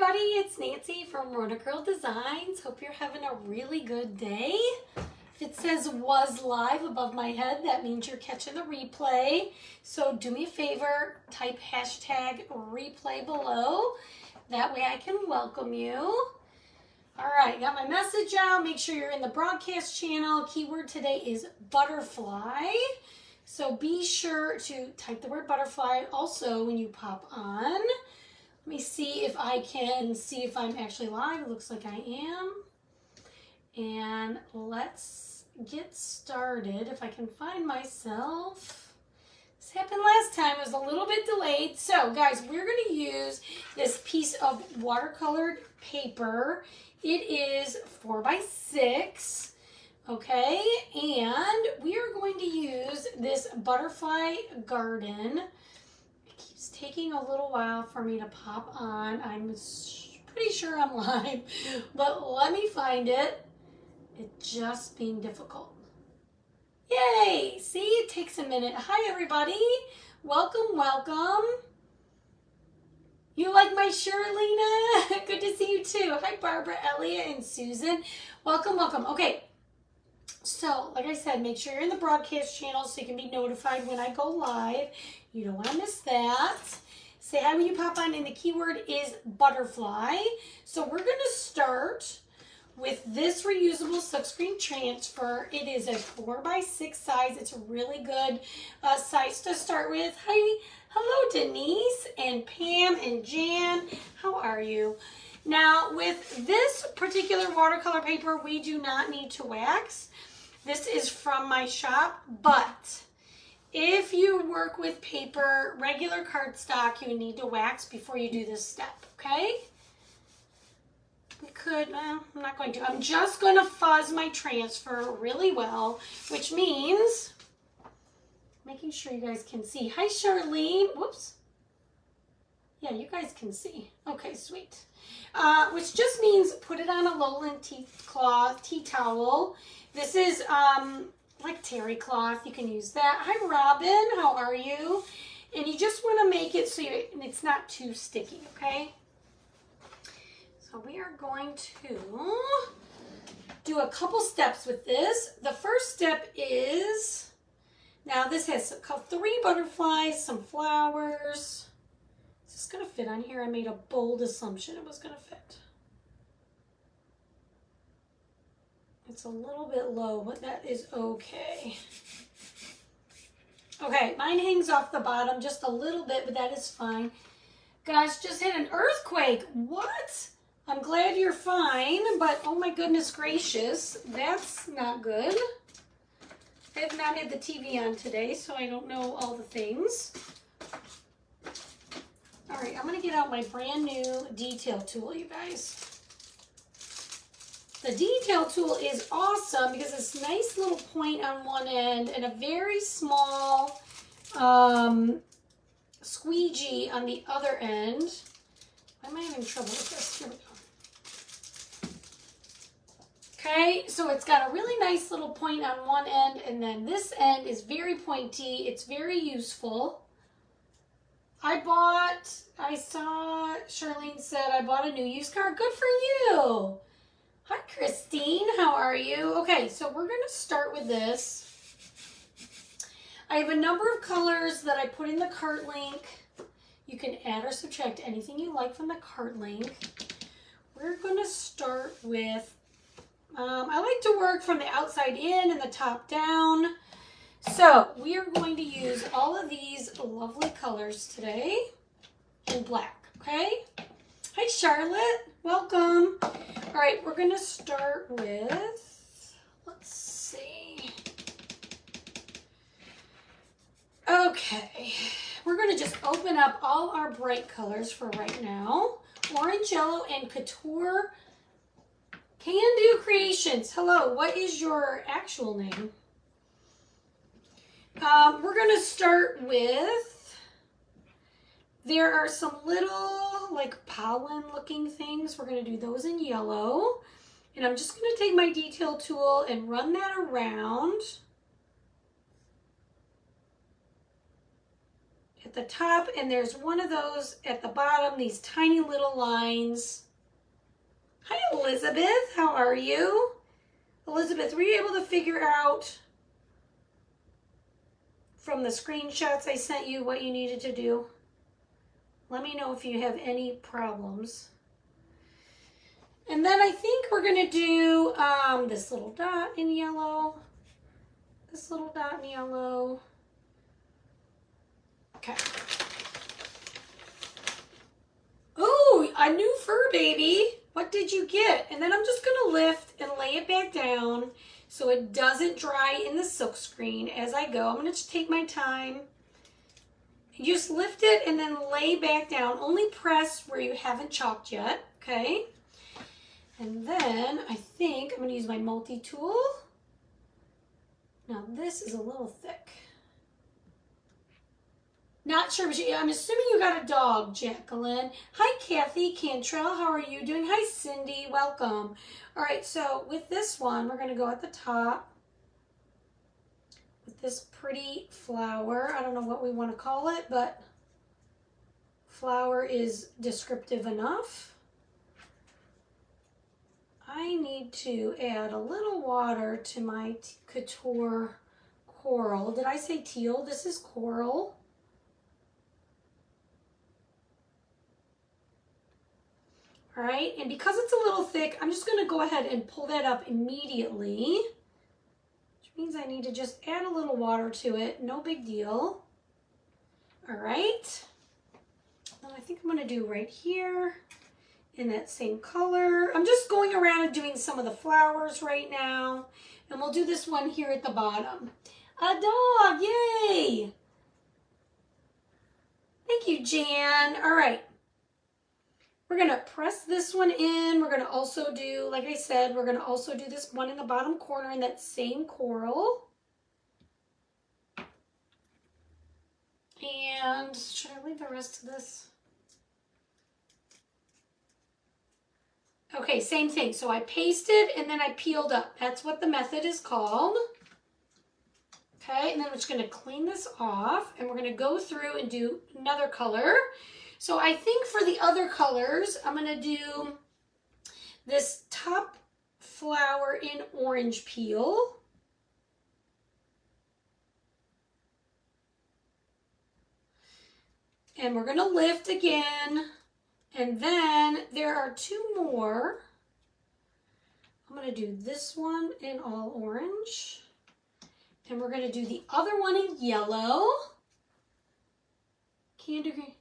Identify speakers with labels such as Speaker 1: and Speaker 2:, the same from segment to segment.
Speaker 1: everybody, it's Nancy from Rona Girl Designs. Hope you're having a really good day. If it says was live above my head, that means you're catching the replay. So do me a favor, type hashtag replay below. That way I can welcome you. All right, got my message out. Make sure you're in the broadcast channel. Keyword today is butterfly. So be sure to type the word butterfly also when you pop on. Let me see if I can see if I'm actually live. It looks like I am. And let's get started. If I can find myself. This happened last time. It was a little bit delayed. So guys, we're going to use this piece of watercolored paper. It is 4x6. Okay, and we are going to use this butterfly garden. It's taking a little while for me to pop on. I'm pretty sure I'm live, but let me find it. It's just being difficult. Yay! See, it takes a minute. Hi, everybody. Welcome, welcome. You like my shirt, Lena? Good to see you, too. Hi, Barbara, Elliot, and Susan. Welcome, welcome. Okay, so like I said, make sure you're in the broadcast channel so you can be notified when I go live. You don't want to miss that. Say hi when you pop on, and the keyword is butterfly. So we're going to start with this reusable silkscreen transfer. It is a 4x6 size. It's a really good size to start with. Hi, hello Denise and Pam and Jan. How are you? Now with this particular watercolor paper, we do not need to wax. This is from my shop, but if you work with paper, regular cardstock, you need to wax before you do this step, okay? We could, well, I'm not going to. I'm just going to fuzz my transfer really well, which means making sure you guys can see. Hi, Charlene. Whoops. Yeah, you guys can see. Okay, sweet. Which just means put it on a Lowland tea towel. This is like terry cloth. You can use that. Hi, Robin. How are you? And you just want to make it so it's not too sticky, okay? So we are going to do a couple steps with this. The first step is, now this has 3 butterflies, some flowers. Is this going to fit on here? I made a bold assumption it was going to fit. It's a little bit low, but that is okay. Okay, mine hangs off the bottom just a little bit, but that is fine. Guys, just had an earthquake. What? I'm glad you're fine, but oh my goodness gracious, that's not good. I have not had the TV on today, so I don't know all the things. All right, I'm gonna get out my brand new detail tool, you guys. The detail tool is awesome because it's a nice little point on one end and a very small squeegee on the other end. Why am I having trouble with this? Here we go. Okay, so it's got a really nice little point on one end, and then this end is very pointy. It's very useful. I saw Charlene said I bought a new used car. Good for you. Hi, Christine. How are you? Okay, so we're going to start with this. I have a number of colors that I put in the cart link. You can add or subtract anything you like from the cart link. We're going to start with, I like to work from the outside in and the top down. So we are going to use all of these lovely colors today in black, okay? Hi, Charlotte. Welcome. All right, we're going to start with, let's see. Okay, we're going to just open up all our bright colors for right now. Orange, yellow, and Couture Can Do Creations. Hello, what is your actual name? We're going to start with, there are some little like pollen looking things. We're going to do those in yellow. And I'm just going to take my detail tool and run that around. at the top, and there's one of those at the bottom, these tiny little lines. Hi, Elizabeth. How are you? Elizabeth, were you able to figure out from the screenshots I sent you what you needed to do? Let me know if you have any problems. And then I think we're going to do this little dot in yellow. This little dot in yellow. Okay. Ooh, a new fur baby. What did you get? And then I'm just going to lift and lay it back down so it doesn't dry in the silk screen as I go. I'm going to just take my time. You just lift it and then lay back down. Only press where you haven't chalked yet, okay? And then I think I'm going to use my multi-tool. Now this is a little thick. Not sure, but I'm assuming you got a dog, Jacqueline. Hi, Kathy Cantrell. How are you doing? Hi, Cindy. Welcome. All right, so with this one, we're going to go at the top with this pretty flower. I don't know what we want to call it, but flower is descriptive enough. I need to add a little water to my Couture coral. Did I say teal? This is coral. All right, and because it's a little thick, I'm just going to go ahead and pull that up immediately, which means I need to just add a little water to it. No big deal. All right, and I think I'm going to do right here in that same color. I'm just going around and doing some of the flowers right now, and we'll do this one here at the bottom. A dog, yay! Thank you, Jan. All right. We're going to press this one in. We're going to also do, like I said, we're going to also do this one in the bottom corner in that same coral. And should I leave the rest of this? Okay, same thing. So I pasted and then I peeled up. That's what the method is called. Okay, and then I'm just going to clean this off and we're going to go through and do another color. So I think for the other colors, I'm going to do this top flower in orange peel. And we're going to lift again. And then there are two more. I'm going to do this one in all orange. And we're going to do the other one in yellow. Candy green.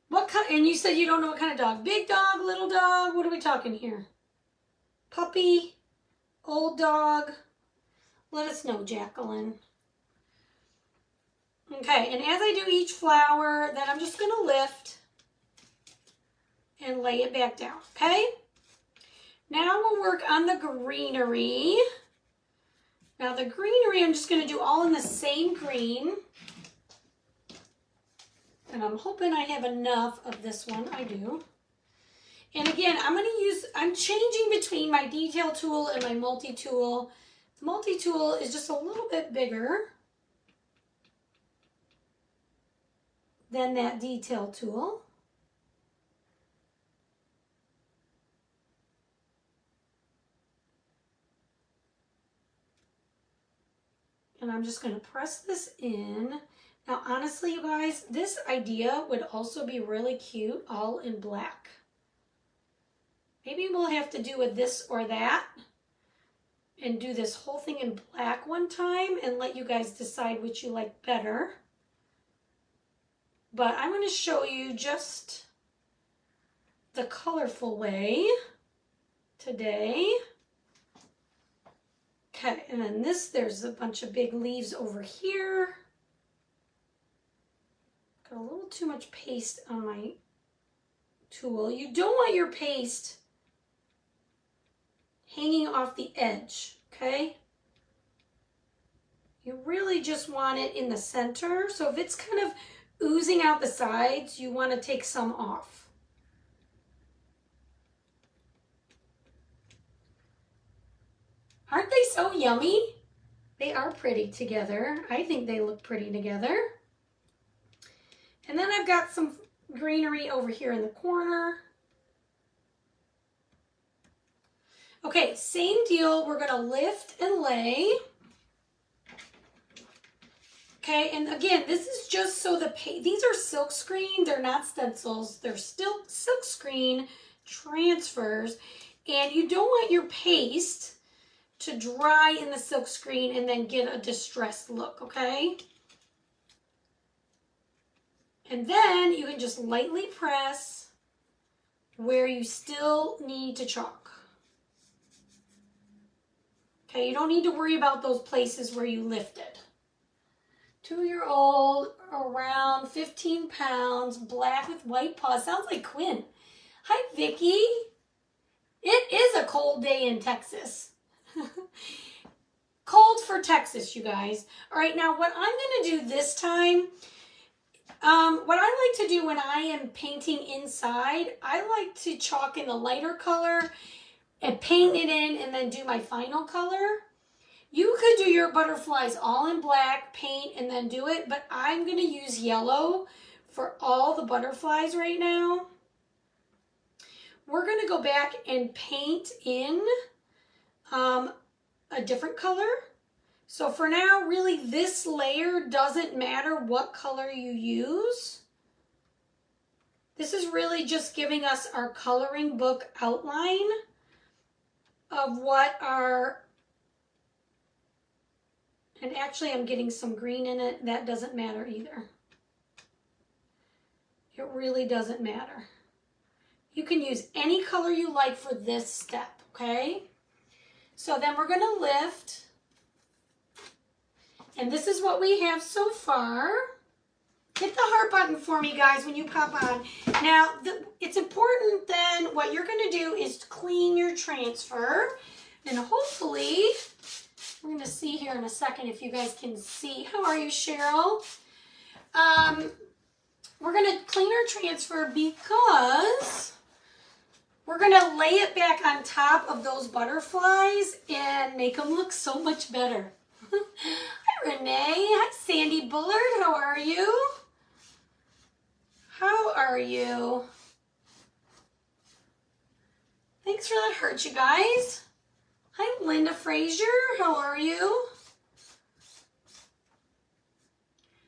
Speaker 1: What kind? And you said you don't know what kind of dog. Big dog, little dog? What are we talking here? Puppy? Old dog? Let us know, Jacqueline. Okay, and as I do each flower, then I'm just going to lift and lay it back down, okay? Now we'll work on the greenery. Now the greenery, I'm just going to do all in the same green. And I'm hoping I have enough of this one. I do. And again, I'm changing between my detail tool and my multi-tool. The multi-tool is just a little bit bigger than that detail tool. And I'm just going to press this in. Now, honestly, you guys, this idea would also be really cute all in black. Maybe we'll have to do with this or that and do this whole thing in black one time and let you guys decide which you like better. But I'm going to show you just the colorful way today. Okay, and then there's a bunch of big leaves over here. Got a little too much paste on my tool. You don't want your paste hanging off the edge, okay? You really just want it in the center. So if it's kind of oozing out the sides, you want to take some off. Aren't they so yummy? They are pretty together. I think they look pretty together. And then I've got some greenery over here in the corner. Okay, same deal. We're gonna lift and lay. Okay, and again, this is just so these are silk screen. They're not stencils. They're still silk screen transfers. And you don't want your paste to dry in the silk screen and then get a distressed look, okay? And then you can just lightly press where you still need to chalk. Okay, you don't need to worry about those places where you lifted. 2-year-old, around 15 pounds, black with white paws. Sounds like Quinn. Hi, Vicky. It is a cold day in Texas. Cold for Texas, you guys. All right, now what I'm going to do this time, what I like to do when I am painting inside, I like to chalk in the lighter color and paint it in and then do my final color. You could do your butterflies all in black paint and then do it, but I'm going to use yellow for all the butterflies right now. We're going to go back and paint in a different color. So for now, really this layer doesn't matter what color you use. This is really just giving us our coloring book outline of what our... And actually, I'm getting some green in it. That doesn't matter either. It really doesn't matter. You can use any color you like for this step, okay? So then we're going to lift. And this is what we have so far. Hit the heart button for me, guys, when you pop on. Now, it's important then what you're going to do is clean your transfer. And hopefully... We're going to see here in a second if you guys can see. How are you, Cheryl? We're going to clean our transfer because we're going to lay it back on top of those butterflies and make them look so much better. Hi, Renee. Hi, Sandy Bullard. How are you? How are you? Thanks for that heart, you guys. Hi, Linda Frazier. How are you?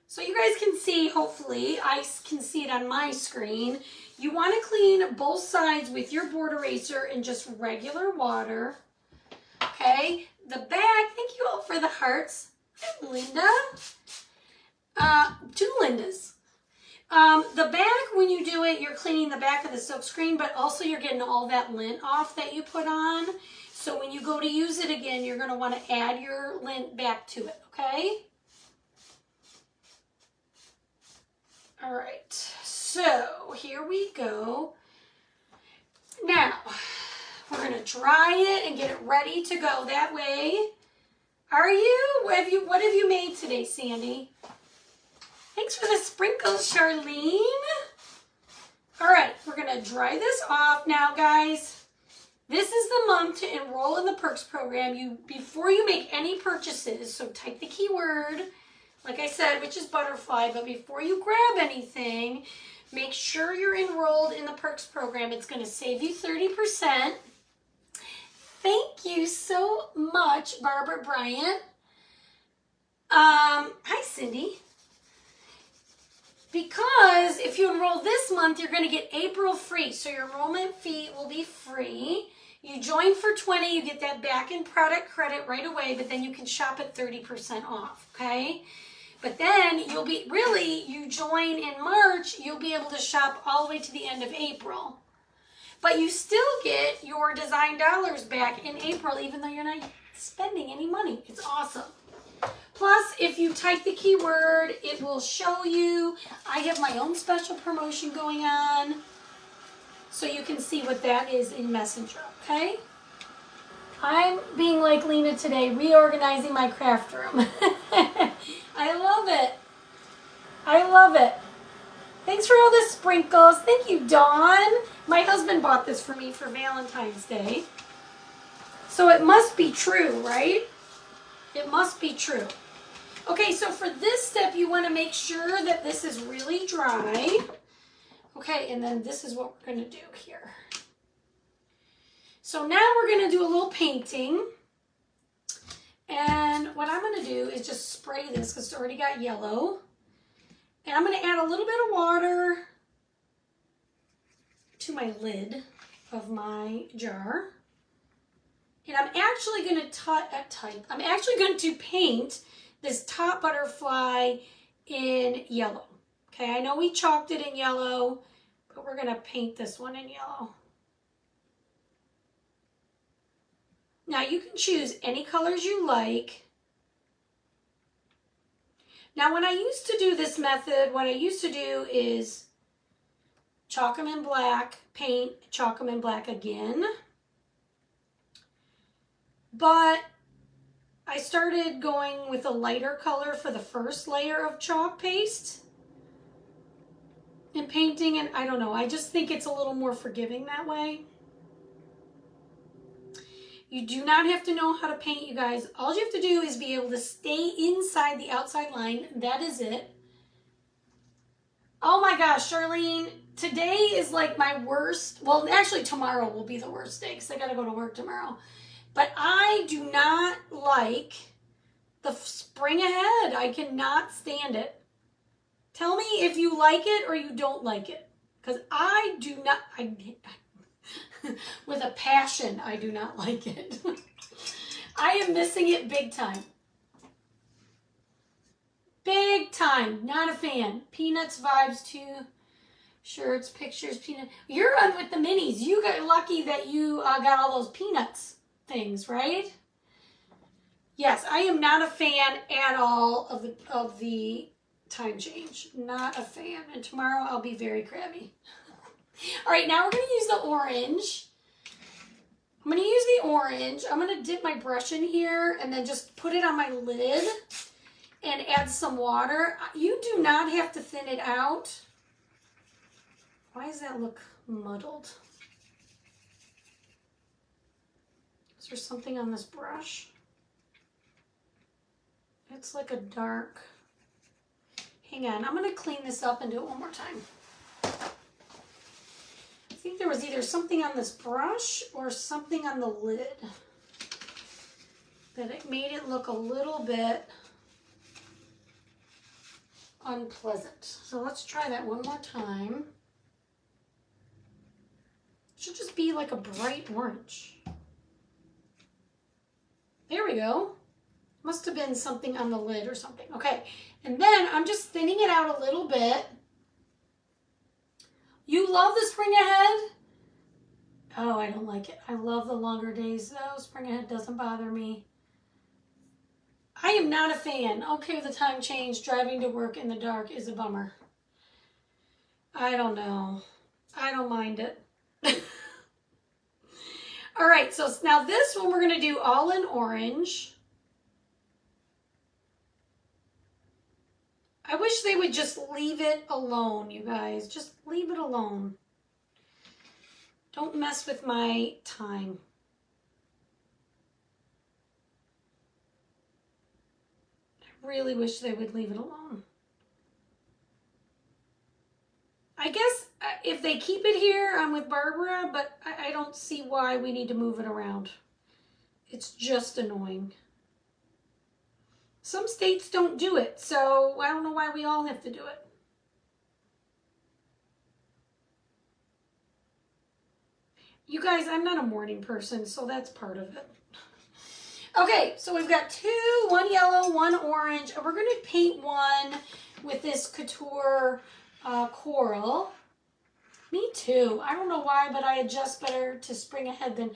Speaker 1: So you guys can see, hopefully, I can see it on my screen. You want to clean both sides with your board eraser and just regular water. Okay, the back, thank you all for the hearts. Hi, Linda. 2 Lindas. The back, when you do it, you're cleaning the back of the silk screen, but also you're getting all that lint off that you put on. So when you go to use it again, you're going to want to add your lint back to it, okay? All right, so here we go. Now, we're going to dry it and get it ready to go that way. Are you? What have you made today, Sandy? Thanks for the sprinkles, Charlene. All right, we're going to dry this off. Now, guys, this is the month to enroll in the Perks program. Before you make any purchases, so type the keyword, like I said, which is butterfly, but before you grab anything, make sure you're enrolled in the Perks program. It's going to save you 30%. Thank you so much, Barbara Bryant. Hi, Cindy. Because if you enroll this month, you're going to get April free. So your enrollment fee will be free. You join for $20, you get that back in product credit right away, but then you can shop at 30% off, okay? But then you join in March, you'll be able to shop all the way to the end of April. But you still get your design dollars back in April, even though you're not spending any money. It's awesome. Plus, if you type the keyword, it will show you. I have my own special promotion going on, so you can see what that is in Messenger, okay? I'm being like Lena today, reorganizing my craft room. I love it. I love it. Thanks for all the sprinkles. Thank you, Dawn. My husband bought this for me for Valentine's Day. So it must be true, right? It must be true. Okay, so for this step, you want to make sure that this is really dry. Okay, and then this is what we're going to do here. So now we're going to do a little painting. And what I'm going to do is just spray this because it's already got yellow. And I'm going to add a little bit of water to my lid of my jar. And I'm actually going to paint this top butterfly in yellow. Okay, I know we chalked it in yellow, but we're going to paint this one in yellow. Now you can choose any colors you like. Now when I used to do this method, what I used to do is chalk them in black, paint, chalk them in black again. But I started going with a lighter color for the first layer of chalk paste and painting, and I don't know, I just think it's a little more forgiving that way. You do not have to know how to paint, you guys. All you have to do is be able to stay inside the outside line. That is it. Oh my gosh, Charlene, today is like my worst. Well, actually tomorrow will be the worst day because I got to go to work tomorrow. But I do not like the spring ahead. I cannot stand it. Tell me if you like it or you don't like it. Because I do not, with a passion, I do not like it. I am missing it big time. Big time. Not a fan. Peanuts vibes too. Shirts, pictures, peanut. You're on with the minis. You got lucky that you got all those peanuts things, right? Yes, I am not a fan at all of the time change. Not a fan. And tomorrow I'll be very crabby. All right, now we're going to use the orange. I'm going to use the orange. I'm going to dip my brush in here and then just put it on my lid and add some water. You do not have to thin it out. Why does that look muddled? Is there something on this brush? It's like a dark. Hang on, I'm going to clean this up and do it one more time. I think there was either something on this brush or something on the lid that it made it look a little bit unpleasant. So let's try that one more time. It should just be like a bright orange. There we go. Must have been something on the lid or something. Okay, and then I'm just thinning it out a little bit. You love the spring ahead? Oh, I don't like it. I love the longer days though. Spring ahead doesn't bother me. I am not a fan. Okay, the time change, driving to work in the dark is a bummer. I don't know. I don't mind it. All right, so now this one we're going to do all in orange. I wish they would just leave it alone, you guys. Just leave it alone. Don't mess with my time. I really wish they would leave it alone. I guess if they keep it here, I'm with Barbara, but I don't see why we need to move it around. It's just annoying. Some states don't do it, so I don't know why we all have to do it. You guys, I'm not a morning person, so that's part of it. Okay, so we've got two, one yellow, one orange, and we're going to paint one with this Couture coral. Me too. I don't know why, but I adjust better to spring ahead than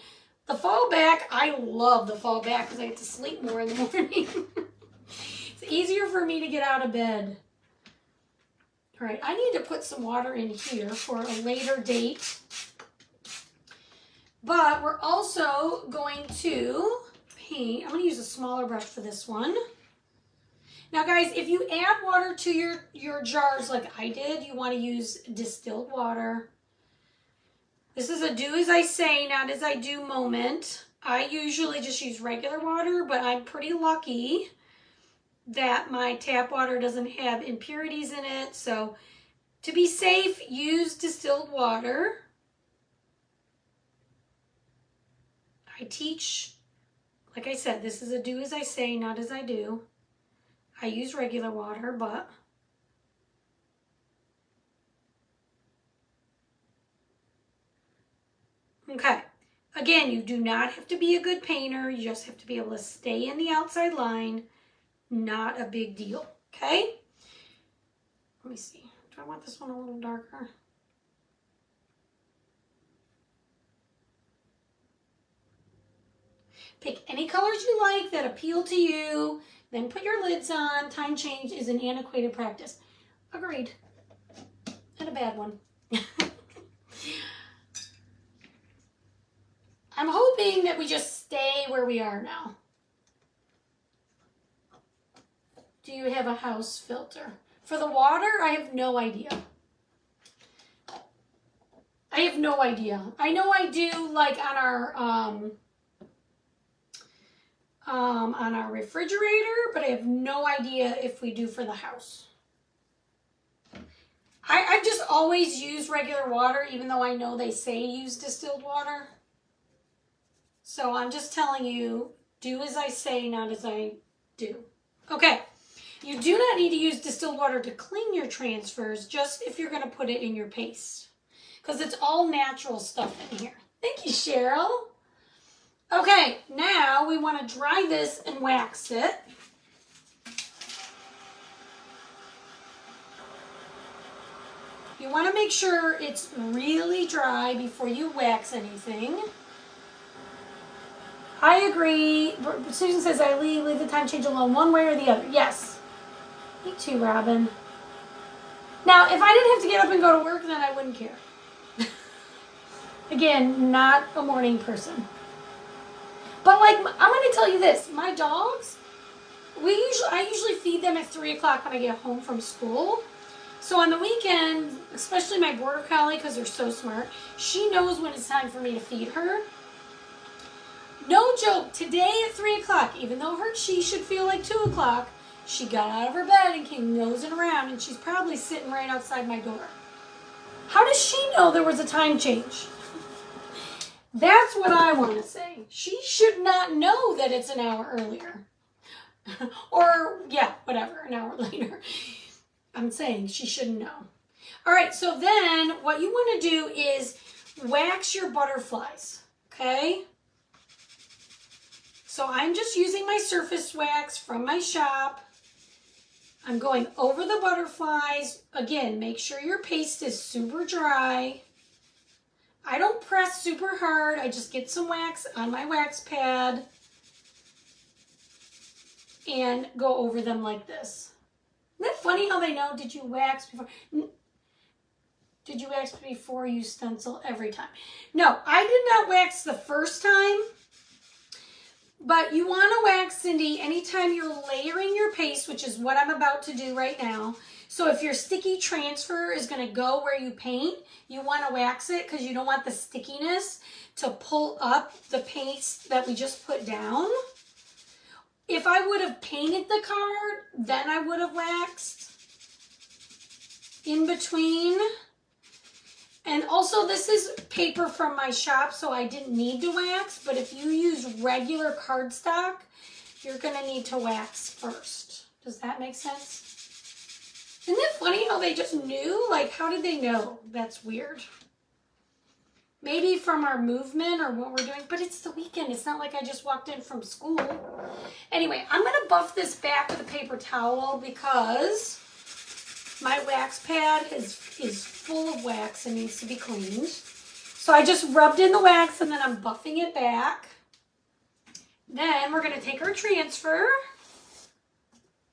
Speaker 1: the fall back. I love the fall back because I get to sleep more in the morning. It's easier for me to get out of bed. All right, I need to put some water in here for a later date. But we're also going to paint. I'm going to use a smaller brush for this one. Now, guys, if you add water to your jars like I did, you want to use distilled water. This is a do as I say, not as I do moment. I usually just use regular water, but I'm pretty lucky that my tap water doesn't have impurities in it. So to be safe, use distilled water. I teach, like I said, this is a do as I say, not as I do. I use regular water, but okay. Again, you do not have to be a good painter. You just have to be able to stay in the outside line. Not a big deal, okay? Let me see. Do I want this one a little darker? Pick any colors you like that appeal to you, then put your lids on. Time change is an antiquated practice. Agreed. And a bad one. I'm hoping that we just stay where we are now. Do you have a house filter? For the water, I have no idea. I have no idea. I know I do like on our refrigerator, but I have no idea if we do for the house. I've just always used regular water, even though I know they say use distilled water. So I'm just telling you, do as I say, not as I do. Okay, you do not need to use distilled water to clean your transfers, just if you're going to put it in your paste. Because it's all natural stuff in here. Thank you, Cheryl. Okay, now we want to dry this and wax it. You want to make sure it's really dry before you wax anything. I agree. Susan says I leave the time change alone one way or the other. Yes. Me too, Robin. Now, if I didn't have to get up and go to work, then I wouldn't care. Again, not a morning person. But like, I'm going to tell you this. My dogs, I usually feed them at 3 o'clock when I get home from school. So on the weekend, especially my border collie, because they're so smart, she knows when it's time for me to feed her. No joke, today at 3 o'clock, even though she should feel like 2 o'clock, she got out of her bed and came nosing around, and she's probably sitting right outside my door. How does she know there was a time change? That's what I want to say. She should not know that it's an hour earlier. Or, yeah, whatever, an hour later. I'm saying she shouldn't know. All right, so then what you want to do is wax your butterflies, okay? So I'm just using my surface wax from my shop. I'm going over the butterflies. Again, make sure your paste is super dry. I don't press super hard. I just get some wax on my wax pad and go over them like this. Isn't that funny how they know, did you wax before? Did you wax before you stencil every time? No, I did not wax the first time. But you want to wax, Cindy, anytime you're layering your paste, which is what I'm about to do right now. So if your sticky transfer is going to go where you paint, you want to wax it because you don't want the stickiness to pull up the paste that we just put down. If I would have painted the card, then I would have waxed in between. And also, this is paper from my shop, so I didn't need to wax. But if you use regular cardstock, you're going to need to wax first. Does that make sense? Isn't it funny how they just knew? Like, how did they know? That's weird. Maybe from our movement or what we're doing. But it's the weekend. It's not like I just walked in from school. Anyway, I'm going to buff this back with a paper towel because my wax pad is full of wax and needs to be cleaned. So I just rubbed in the wax and then I'm buffing it back. Then we're going to take our transfer.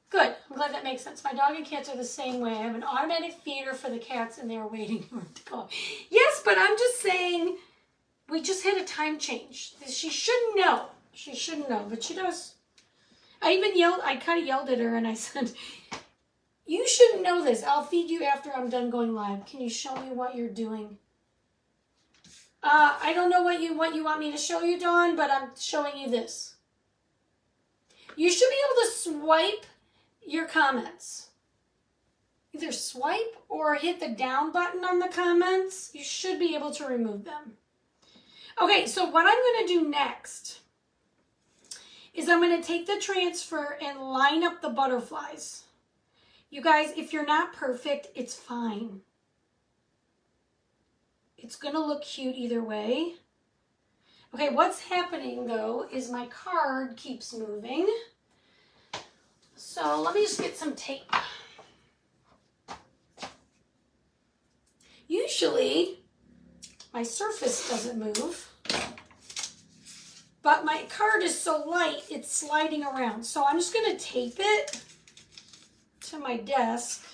Speaker 1: Good. I'm glad that makes sense. My dog and cats are the same way. I have an automatic feeder for the cats and they're waiting for it to go. Yes, but I'm just saying we just had a time change. She shouldn't know. She shouldn't know, but she does. I kind of yelled at her and I said, you shouldn't know this. I'll feed you after I'm done going live. Can you show me what you're doing? I don't know what you want me to show you, Dawn, but I'm showing you this. You should be able to swipe your comments. Either swipe or hit the down button on the comments. You should be able to remove them. Okay, so what I'm going to do next is I'm going to take the transfer and line up the butterflies. You guys, if you're not perfect, it's fine. It's going to look cute either way. Okay, what's happening though is my card keeps moving. So let me just get some tape. Usually, my surface doesn't move, but my card is so light, it's sliding around. So I'm just going to tape it to my desk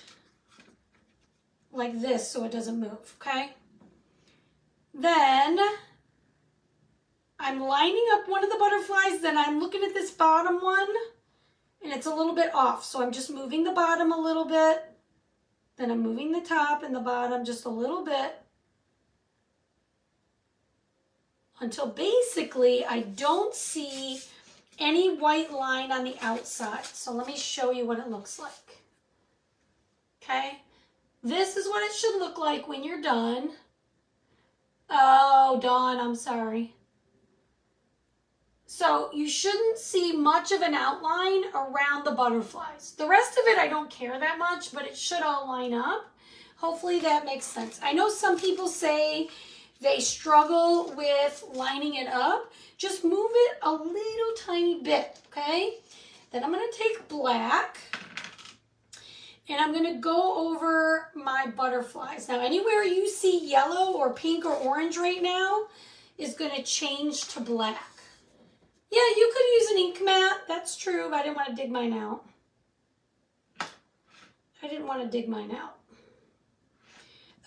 Speaker 1: like this so it doesn't move, okay? Then I'm lining up one of the butterflies, then I'm looking at this bottom one, and it's a little bit off. So I'm just moving the bottom a little bit, then I'm moving the top and the bottom just a little bit, until basically I don't see any white line on the outside. So let me show you what it looks like. Okay, this is what it should look like when you're done. Oh, Dawn, I'm sorry. So you shouldn't see much of an outline around the butterflies. The rest of it I don't care that much, but it should all line up. Hopefully that makes sense. I know some people say they struggle with lining it up. Just move it a little tiny bit, okay? Then I'm going to take black and I'm going to go over my butterflies. Now, anywhere you see yellow or pink or orange right now is going to change to black. Yeah, you could use an ink mat. That's true, but I didn't want to dig mine out.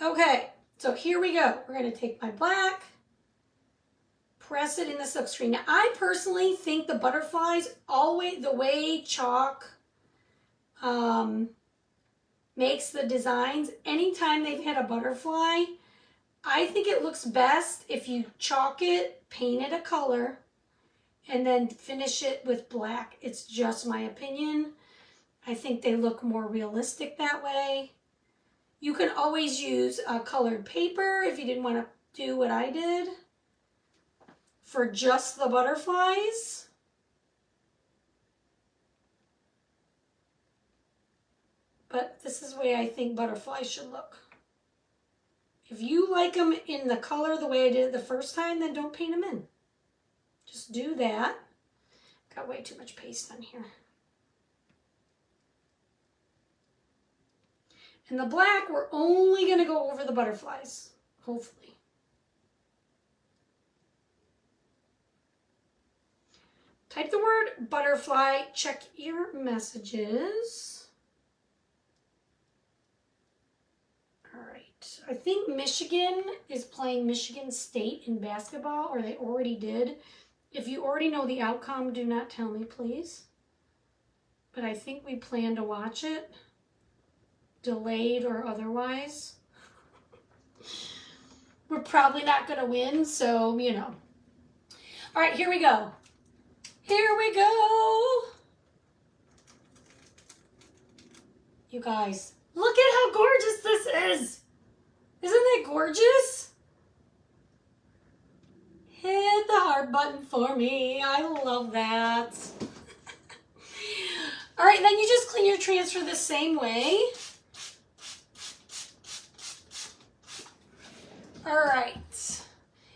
Speaker 1: Okay, so here we go. We're going to take my black, press it in the silkscreen. Now, I personally think the butterflies, always the way chalk makes the designs, anytime they've had a butterfly, I think it looks best if you chalk it, paint it a color, and then finish it with black. It's just my opinion. I think they look more realistic that way. You can always use colored paper if you didn't want to do what I did for just the butterflies. But this is the way I think butterflies should look. If you like them in the color the way I did it the first time, then don't paint them in. Just do that. Got way too much paste on here. And the black, we're only going to go over the butterflies, hopefully. Type the word butterfly, check your messages. All right, I think Michigan is playing Michigan State in basketball, or they already did. If you already know the outcome, do not tell me, please. But I think we plan to watch it, delayed or otherwise. We're probably not going to win, so, you know. All right, here we go. Here we go. You guys, look at how gorgeous this is. Isn't that gorgeous? Hit the heart button for me. I love that. All right, then you just clean your transfer the same way. All right.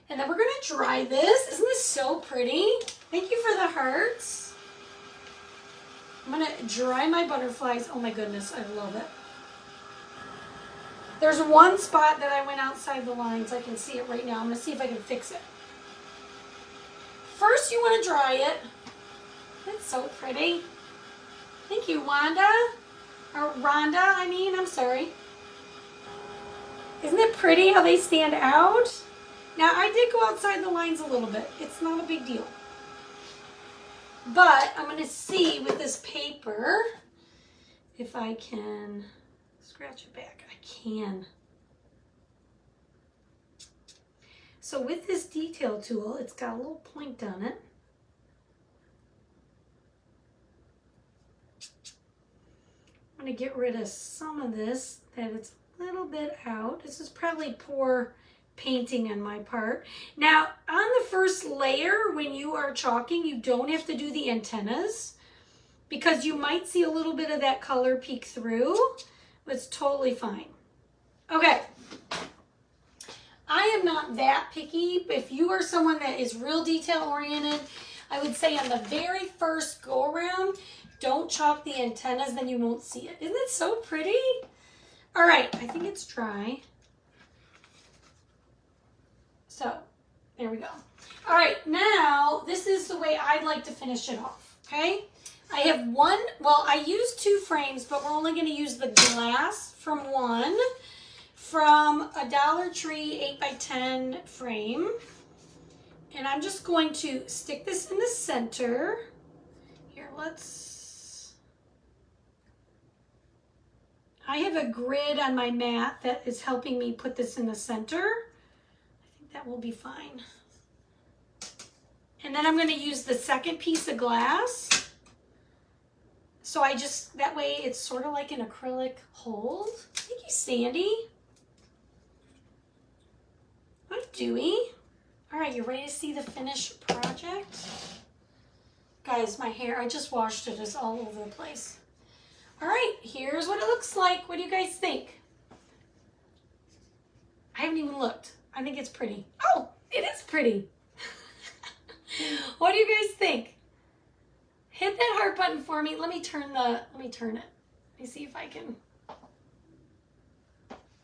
Speaker 1: And then we're going to dry this. Isn't this so pretty? Thank you for the hearts. I'm going to dry my butterflies. Oh my goodness, I love it. There's one spot that I went outside the lines. I can see it right now. I'm going to see if I can fix it. First, you want to dry it. It's so pretty. Thank you, Wanda. Or Rhonda, I mean. I'm sorry. Isn't it pretty how they stand out? Now, I did go outside the lines a little bit. It's not a big deal. But I'm going to see with this paper if I can scratch it back. I can. So with this detail tool, it's got a little point on it. I'm going to get rid of some of this, that it's a little bit out. This is probably poor painting on my part. Now, on the first layer, when you are chalking, you don't have to do the antennas because you might see a little bit of that color peek through. It's totally fine. Okay. I am not that picky. If you are someone that is real detail oriented, I would say on the very first go around, don't chalk the antennas, then you won't see it. Isn't it so pretty? All right, I think it's dry. So, there we go. All right, now this is the way I'd like to finish it off, okay? I have one, well, I used 2 frames, but we're only gonna use the glass from one, from a Dollar Tree 8x10 frame. And I'm just going to stick this in the center. Here, I have a grid on my mat that is helping me put this in the center. I think that will be fine. And then I'm going to use the second piece of glass. So that way it's sort of like an acrylic hold. Thank you, Sandy. Hi, Dewey. All right, you ready to see the finished project? Guys, my hair, I just washed it. It's all over the place. All right, here's what it looks like. What do you guys think? I haven't even looked. I think it's pretty. Oh, it is pretty. What do you guys think? Hit that heart button for me. Let me turn it. Let me see if I can.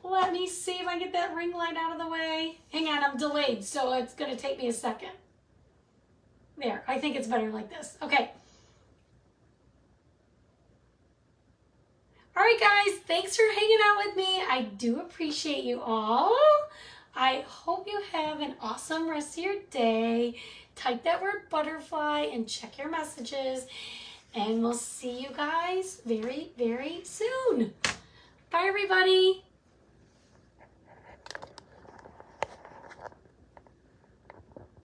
Speaker 1: Let me see if I get that ring light out of the way. Hang on, I'm delayed, so it's gonna take me a second. There, I think it's better like this. Okay. All right, guys, thanks for hanging out with me. I do appreciate you all. I hope you have an awesome rest of your day. Type that word butterfly and check your messages. And we'll see you guys very, very soon. Bye, everybody.